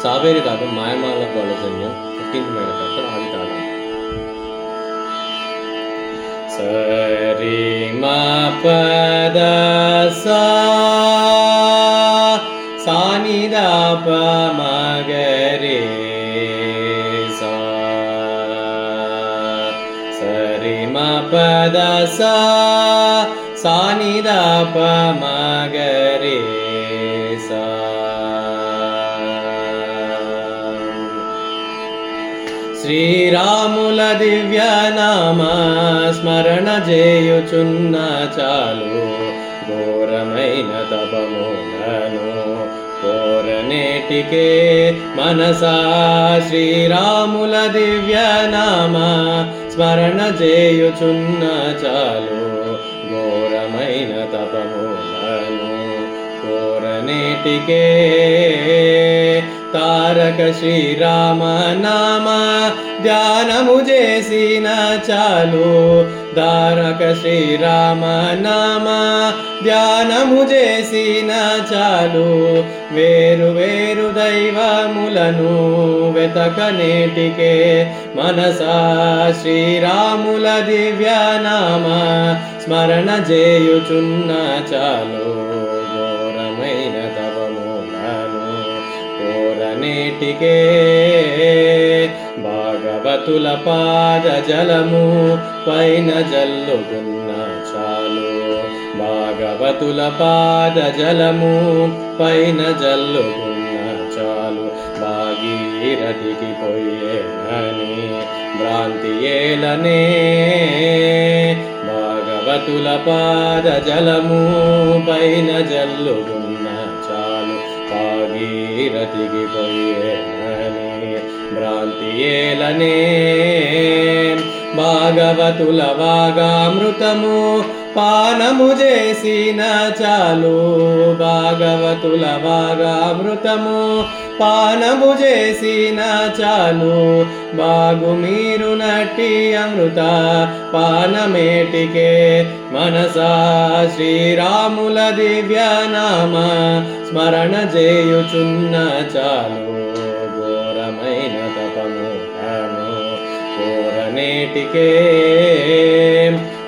సావేరి రాగం మాయమాల గౌళజన్యం 15th మేళకర్త ఆది తాళం. సరి మా పద సా సాని దా ప మగరే సా సరి మా పద సా సాని దా ప మగరే సా. శ్రీరాముల దివ్య నామ స్మరణ చేయుచున్న చాలు ఘోరమైన తపములను కోరనేటికే మనసా. శ్రీరాముల దివ్య నామ స్మరణ చేయుచున్న చాలు ఘోరమైన తపములను కోరనేటికే. తారక శ్రీరామ నామ ధ్యానము చేసిన చాలు తారక శ్రీరామ నామ ధ్యానము చేసిన చాలు వేరు వేరు దైవములను వెతకనేటికే మనసా. శ్రీరాముల దివ్య నామ స్మరణ చేయుచున్న చాలు ఘోరమైన తపములను కోరనేటికే. భాగవతుల పాద జలము పైన జల్లుకున్న చాలు భాగవతుల పాద జలము పైన జల్లుకున్న చాలు భాగీరథికి పోయేనని భ్రాంతి ఏలనే. భాగవతుల పాద జలము పైన జల్లుకున్న చాలు భాగీరథికి పోయేనని భ్రాంతి ఏలనే. భాగవతుల వాగామృతము పానము చేసిన చాలు భాగవతుల వాగామృతము పానము చేసిన చాలు బాగు మీరు నటి అమృత పానమేటికే మనసా. శ్రీరాముల దివ్య నామ స్మరణ చేయుచున్న చాలు ఘోరమైన తపములను కోరనేటికే.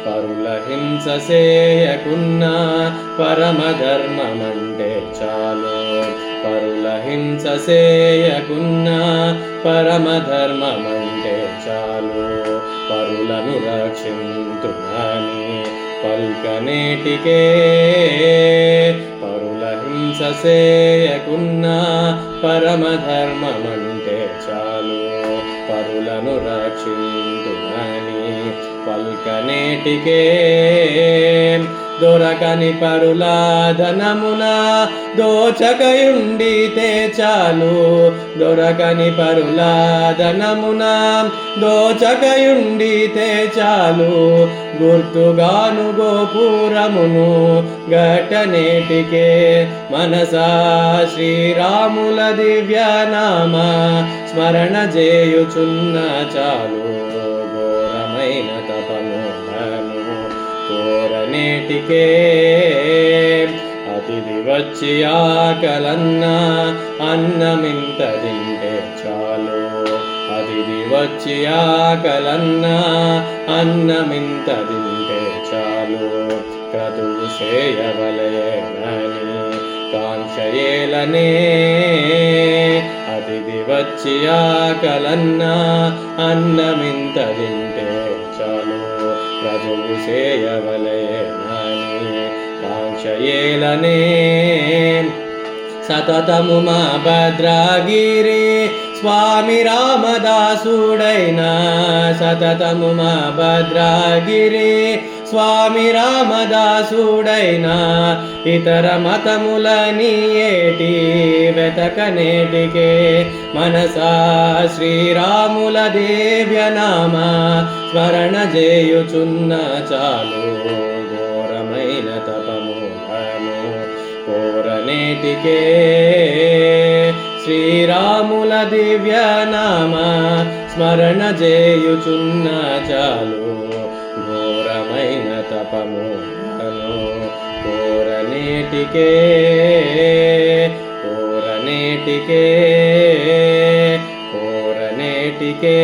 పరుల హింస సేయకున్న పరమధర్మమంటే చాలు పరుల హింస సేయకున్న పరమధర్మమంటే చాలు పరులను రక్షింతునని పల్కనేటికే. పరుల హింస సేయకున్న పరమధర్మమంటే చాలు పరులను రక్షింతునని పల్కనేటికే. దొరకని పరుల ధనమున దోచకయుండితే చాలు దొరకని పరుల ధనమున దోచకయుండితే చాలు గుర్తుగాను గోపురమును గట్టనేటికే మనసా. శ్రీరాముల దివ్య నామ స్మరణ చేయుచున్న చాలు ఘోరమైన తపములను కోరనేటికే. అతిథి వచ్చి ఆకలన్నా అన్నమింత తింటే చాలు అతిథి వచ్చి ఆకలన్నా అన్నమింత తింటే చాలు క్రతువు చేయవలెనని కాంక్షయేలనే. అతిథి వచ్చి ఆకలన్నా అన్నమింత తింటే చాలు క్రతువు చేయవలెనని కాంక్షయేలనే. సతతము మా భద్రగిరి స్వామి రామదాసుడైనా సతతము మా భద్రగిరి స్వామి రామదాసుడైనా ఇతర మతములని ఏటి వెతకనేటికే మనసా. శ్రీరాముల దివ్య నామ స్మరణ చేయుచున్న చాలు ఘోరమైన తపములను కోరనేటికే. శ్రీరాముల దివ్య నామ స్మరణ చేయుచున్న చాలు ఘోరమైన తపములను కోరనేటికే. కోరనేటికే